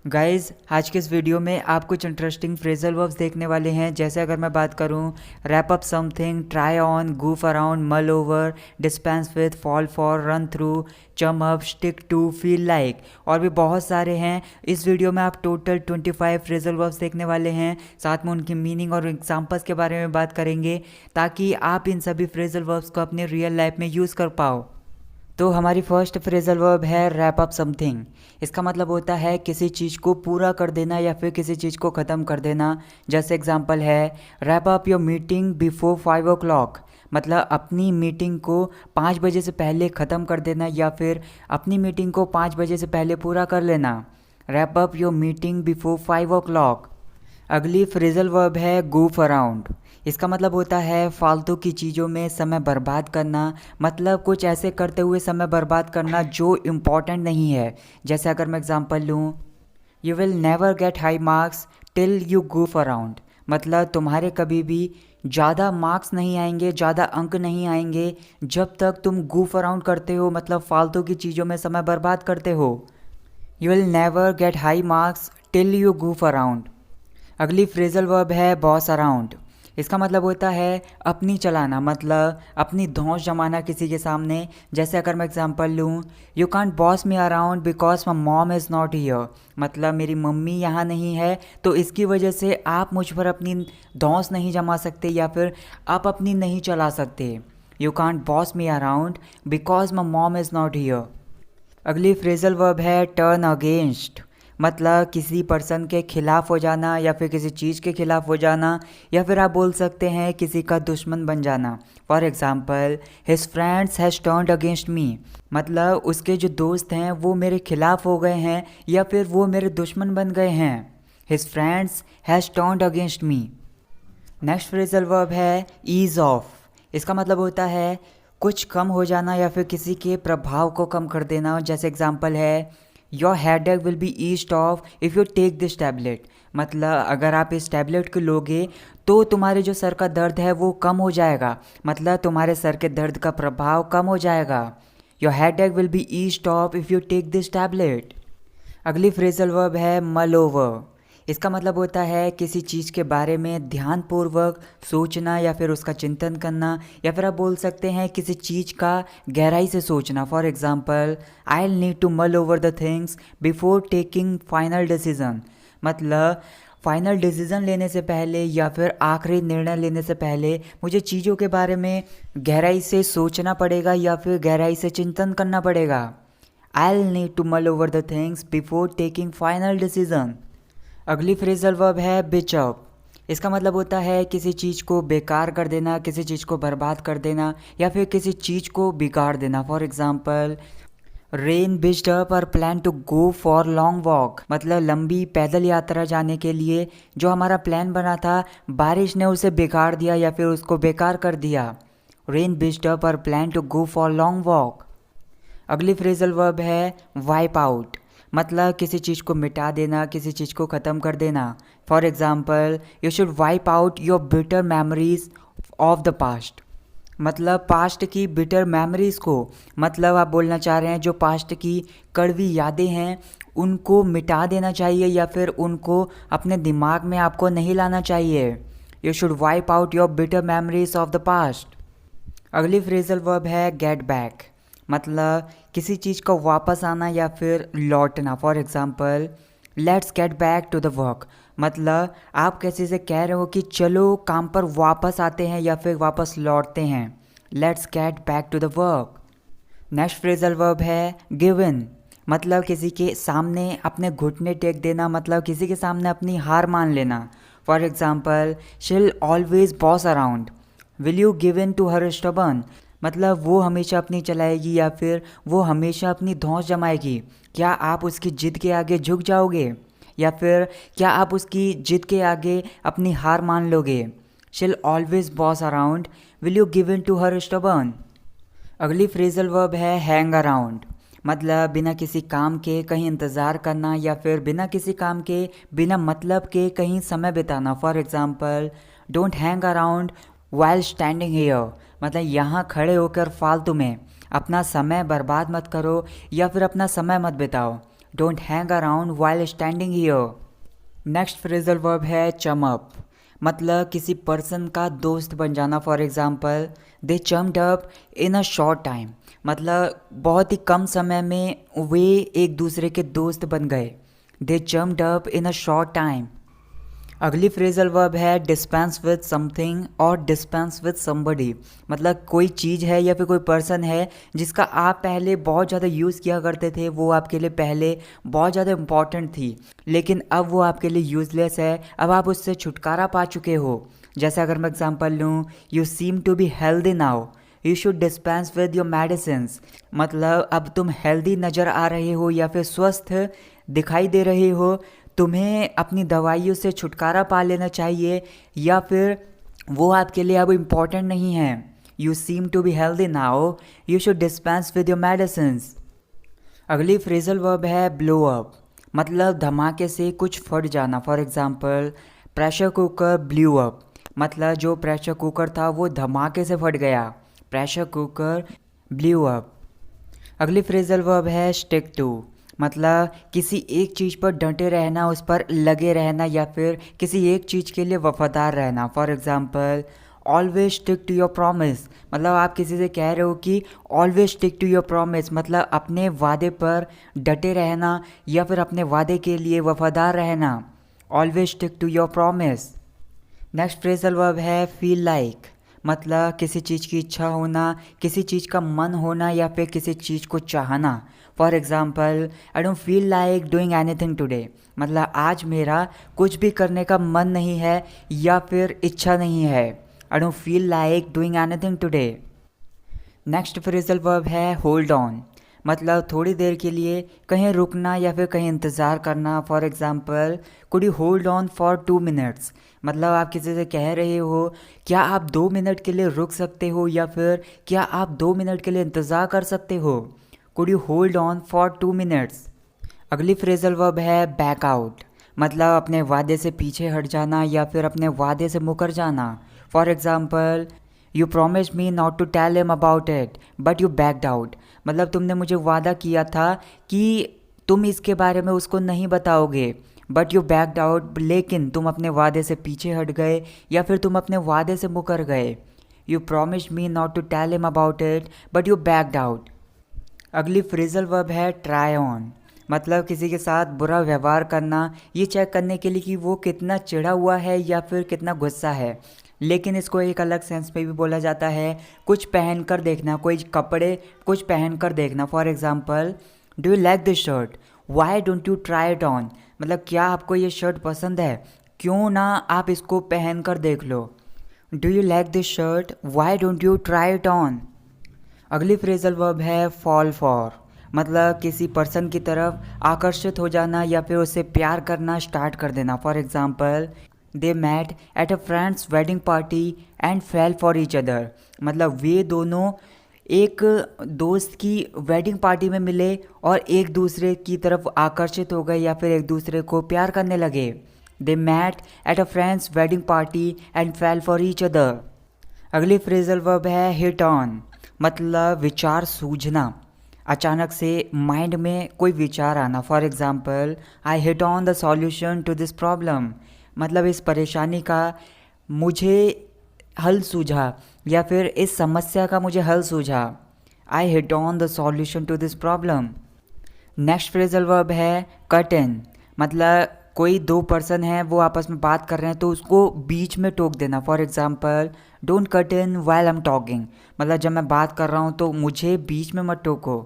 Guys आज के इस वीडियो में आप कुछ इंटरेस्टिंग फ्रेजल वर्ब्स देखने वाले हैं। जैसे अगर मैं बात करूं, wrap up something, try on, goof around, mull over, dispense with, fall for, run through, chum up, stick to, feel like और भी बहुत सारे हैं। इस वीडियो में आप टोटल 25 फ्रेजल वर्ब्स देखने वाले हैं। साथ में उनकी मीनिंग और एग्जाम्पल्स के बारे में बात करेंगे ताकि आप इन सभी फ्रेजल वर्ब्स को अपने रियल लाइफ में यूज़ कर पाओ। तो हमारी फर्स्ट फ्रेजल वर्ब है रैप अप समथिंग। इसका मतलब होता है किसी चीज़ को पूरा कर देना या फिर किसी चीज़ को ख़त्म कर देना। जैसे एग्जांपल है wrap up your meeting before 5 o'clock, मतलब अपनी मीटिंग को 5 बजे से पहले ख़त्म कर देना या फिर अपनी मीटिंग को 5 बजे से पहले पूरा कर लेना। Wrap up your meeting before 5 o'clock। अगली फ्रेजल वर्ब है goof अराउंड। इसका मतलब होता है फालतू की चीज़ों में समय बर्बाद करना, मतलब कुछ ऐसे करते हुए समय बर्बाद करना जो इम्पॉर्टेंट नहीं है। जैसे अगर मैं एग्जांपल लूँ, you will never get high marks till you goof around, मतलब तुम्हारे कभी भी ज़्यादा मार्क्स नहीं आएंगे, ज़्यादा अंक नहीं आएंगे जब तक तुम goof अराउंड करते हो, मतलब फालतू की चीज़ों में समय बर्बाद करते हो। You will never get high marks till you goof around. अगली फ्रेजल वर्ब है बॉस अराउंड। इसका मतलब होता है अपनी चलाना, मतलब अपनी धौंस जमाना किसी के सामने। जैसे अगर मैं एग्जांपल लूँ, you can't boss me around because my mom is not here, मतलब मेरी मम्मी यहाँ नहीं है तो इसकी वजह से आप मुझ पर अपनी धौंस नहीं जमा सकते या फिर आप अपनी नहीं चला सकते। You can't boss me around because my mom is not here. अगली फ्रेजल वर्ब है टर्न अगेंस्ट, मतलब किसी पर्सन के खिलाफ हो जाना या फिर किसी चीज़ के खिलाफ हो जाना, या फिर आप बोल सकते हैं किसी का दुश्मन बन जाना। For example his friends has turned against me, मतलब उसके जो दोस्त हैं वो मेरे खिलाफ हो गए हैं या फिर वो मेरे दुश्मन बन गए हैं। His friends has turned against me. Next phrasal verb है ईज ऑफ। इसका मतलब होता है कुछ कम हो जाना या फिर किसी के प्रभाव को कम कर देना। जैसे एग्जांपल है your headache will be eased off if you take this tablet, मतलब अगर आप इस टैबलेट को लोगे तो तुम्हारे जो सर का दर्द है वो कम हो जाएगा, मतलब तुम्हारे सर के दर्द का प्रभाव कम हो जाएगा। Your headache will be eased off if you take this tablet. अगली फ्रेजल वर्ब है मल ओवर। इसका मतलब होता है किसी चीज़ के बारे में ध्यानपूर्वक सोचना या फिर उसका चिंतन करना, या फिर आप बोल सकते हैं किसी चीज़ का गहराई से सोचना। For example I will need to mull over the things before taking final decision, मतलब फाइनल डिसीजन लेने से पहले या फिर आखिरी निर्णय लेने से पहले मुझे चीज़ों के बारे में गहराई से सोचना पड़ेगा या फिर गहराई से चिंतन करना पड़ेगा। आई will need to mull over the things before taking final decision. अगली फ्रेजल वर्ब है बिच अप। इसका मतलब होता है किसी चीज़ को बेकार कर देना, किसी चीज़ को बर्बाद कर देना या फिर किसी चीज़ को बिगाड़ देना। For example rain bitched up our plan to go for long walk, मतलब लंबी पैदल यात्रा जाने के लिए जो हमारा प्लान बना था बारिश ने उसे बिगाड़ दिया या फिर उसको बेकार कर दिया। Rain bitched up our plan to go for long walk. अगली फ्रेजल वर्ब है वाइप आउट, मतलब किसी चीज़ को मिटा देना, किसी चीज़ को ख़त्म कर देना। For example you should wipe out your bitter memories of the past, मतलब पास्ट की बिटर मेमोरीज़ को, मतलब आप बोलना चाह रहे हैं जो पास्ट की कड़वी यादें हैं उनको मिटा देना चाहिए या फिर उनको अपने दिमाग में आपको नहीं लाना चाहिए। You should wipe out your bitter memories of the past. अगली फ्रेजल वर्ब है गेट बैक, मतलब किसी चीज़ का वापस आना या फिर लौटना। For example let's get back to the work, मतलब आप किसी से कह रहे हो कि चलो काम पर वापस आते हैं या फिर वापस लौटते हैं। Let's get back to the work. Next phrasal verb है गिव इन, मतलब किसी के सामने अपने घुटने टेक देना, मतलब किसी के सामने अपनी हार मान लेना। For example she will always boss around, will you give in to her stubborn, मतलब वो हमेशा अपनी चलाएगी या फिर वो हमेशा अपनी धौंस जमाएगी, क्या आप उसकी जिद के आगे झुक जाओगे या फिर क्या आप उसकी जिद के आगे अपनी हार मान लोगे। She will always boss around, will you give in to her stubborn. अगली फ्रेजल वर्ब है हैंग अराउंड, मतलब बिना किसी काम के कहीं इंतज़ार करना या फिर बिना किसी काम के बिना मतलब के कहीं समय बिताना। For example don't hang around while standing here, मतलब यहाँ खड़े होकर फालतू में अपना समय बर्बाद मत करो या फिर अपना समय मत बिताओ। Don't hang around while standing here. Next phrasal verb है चम अप, मतलब किसी पर्सन का दोस्त बन जाना। For example they chummed up in a short time, मतलब बहुत ही कम समय में वे एक दूसरे के दोस्त बन गए। They chummed up in a short time. अगली फ्रेजल वर्ब है डिस्पेंस विद समथिंग और डिस्पेंस विद समबडी, मतलब कोई चीज़ है या फिर कोई पर्सन है जिसका आप पहले बहुत ज़्यादा यूज़ किया करते थे, वो आपके लिए पहले बहुत ज़्यादा इम्पॉर्टेंट थी, लेकिन अब वो आपके लिए यूज़लेस है, अब आप उससे छुटकारा पा चुके हो। जैसे अगर मैं एग्जांपल लूँ, you seem to be healthy now, you should dispense with your medicines, मतलब अब तुम हेल्दी नज़र आ रहे हो या फिर स्वस्थ दिखाई दे रहे हो, तुम्हें अपनी दवाइयों से छुटकारा पा लेना चाहिए या फिर वो आपके लिए अब इम्पॉर्टेंट नहीं है। You seem to be healthy now, you should dispense with your medicines. अगली फ्रेजल वर्ब है ब्लो अप, मतलब धमाके से कुछ फट जाना। For example pressure cooker blew up, मतलब जो प्रेशर कुकर था वो धमाके से फट गया। Pressure cooker blew up. अगली फ्रेजल वर्ब है स्टिक टू, मतलब किसी एक चीज़ पर डटे रहना, उस पर लगे रहना या फिर किसी एक चीज़ के लिए वफादार रहना। For example always stick to your promise, मतलब आप किसी से कह रहे हो कि always stick to your promise, मतलब अपने वादे पर डटे रहना या फिर अपने वादे के लिए वफादार रहना। Always stick to your promise. Next phrasal verb है फील लाइक, मतलब किसी चीज़ की इच्छा होना, किसी चीज़ का मन होना या फिर किसी चीज़ को चाहना। For example I don't feel like doing anything today, मतलब आज मेरा कुछ भी करने का मन नहीं है या फिर इच्छा नहीं है। I don't feel like doing anything today. Next phrasal verb है होल्ड ऑन, मतलब थोड़ी देर के लिए कहीं रुकना या फिर कहीं इंतज़ार करना। For example could you hold on for 2 minutes, मतलब आप किसी से कह रहे हो क्या आप 2 मिनट के लिए रुक सकते हो या फिर क्या आप 2 मिनट के लिए इंतज़ार कर सकते हो। Could you hold on for 2 minutes. अगली फ्रेजल वर्ब है बैक आउट, मतलब अपने वादे से पीछे हट जाना या फिर अपने वादे से मुकर जाना। For example you promise me not to tell him about it but you backed out, मतलब तुमने मुझे वादा किया था कि तुम इसके बारे में उसको नहीं बताओगे, बट यू बैकड आउट, लेकिन तुम अपने वादे से पीछे हट गए या फिर तुम अपने वादे से मुकर गए। You promise me not to tell him about it but you backed out. अगली फ्रेजल वर्ब है ट्राई ऑन, मतलब किसी के साथ बुरा व्यवहार करना, ये चेक करने के लिए कि वो कितना चिढ़ा हुआ है या फिर कितना गुस्सा है, लेकिन इसको एक अलग सेंस में भी बोला जाता है कुछ पहन कर देखना, कोई कपड़े कुछ पहन कर देखना। For example do you like this shirt, why don't you try it on, मतलब क्या आपको ये शर्ट पसंद है, क्यों ना आप इसको पहन कर देख लो। Do you like this shirt, why don't you try it on. अगली फ्रेजल वर्ब है फॉल फॉर, मतलब किसी पर्सन की तरफ आकर्षित हो जाना या फिर उससे प्यार करना स्टार्ट कर देना। For example they met at a friend's wedding party and fell for each other, मतलब वे दोनों एक दोस्त की वेडिंग पार्टी में मिले और एक दूसरे की तरफ आकर्षित हो गए या फिर एक दूसरे को प्यार करने लगे। They met at a friend's wedding party and fell for each other. अगली फ्रेजल वर्ब है हिट ऑन, मतलब विचार सूझना, अचानक से माइंड में कोई विचार आना। For example I hit on the solution to this problem, मतलब इस परेशानी का मुझे हल सूझा या फिर इस समस्या का मुझे हल सूझा। I hit on the solution to this problem. Next phrasal verb है कट इन, मतलब कोई दो पर्सन है वो आपस में बात कर रहे हैं तो उसको बीच में टोक देना। For example don't cut in while I am talking, मतलब जब मैं बात कर रहा हूँ तो मुझे बीच में मत टोको।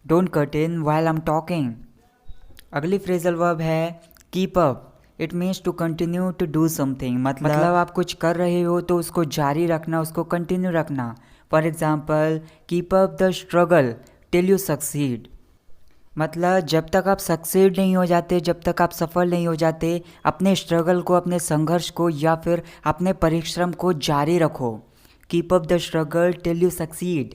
Don't cut in while I am talking. अगली फ्रेजल वर्ब है keep up, it means to continue to do something, मतलब आप कुछ कर रहे हो तो उसको जारी रखना, उसको कंटिन्यू रखना। For example keep up the struggle till you succeed, मतलब जब तक आप सक्सेड नहीं हो जाते, जब तक आप सफल नहीं हो जाते, अपने स्ट्रगल को, अपने संघर्ष को या फिर अपने परिश्रम को जारी रखो। Keep up the struggle till you succeed.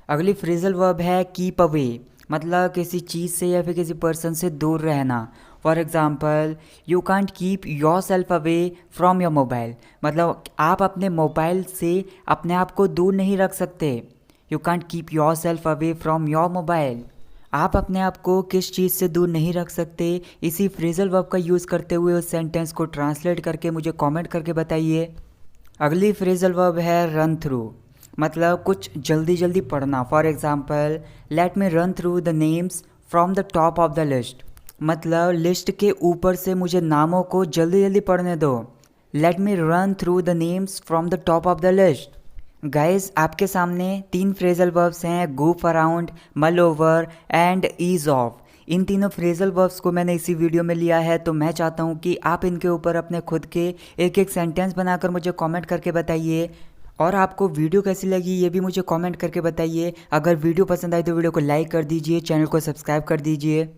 अगली फ्रेजल वर्ब है कीप अवे, मतलब किसी चीज़ से या फिर किसी पर्सन से दूर रहना। For example you can't keep your self away from your mobile, मतलब आप अपने मोबाइल से अपने आप को दूर नहीं रख सकते। You can't keep your self away from your mobile. आप अपने आप को किस चीज़ से दूर नहीं रख सकते, इसी फ्रेजल वर्ब का यूज़ करते हुए उस सेंटेंस को ट्रांसलेट करके मुझे कमेंट करके बताइए। अगली फ्रेजल वर्ब है रन थ्रू, मतलब कुछ जल्दी जल्दी पढ़ना। For example, let me run through the names from the top of the list, मतलब लिस्ट के ऊपर से मुझे नामों को जल्दी जल्दी पढ़ने दो। Let me run through the names from the top of the list. Guys, आपके सामने 3 फ्रेजल वर्ब्स हैं, goof around, mull over and ease of. इन तीनों फ्रेजल वर्ब्स को मैंने इसी वीडियो में लिया है, तो मैं चाहता हूँ कि आप इनके ऊपर अपने खुद के एक एक सेंटेंस बनाकर मुझे कमेंट करके बताइए। और आपको वीडियो कैसी लगी ये भी मुझे कमेंट करके बताइए। अगर वीडियो पसंद आई तो वीडियो को लाइक कर दीजिए, चैनल को सब्सक्राइब कर दीजिए।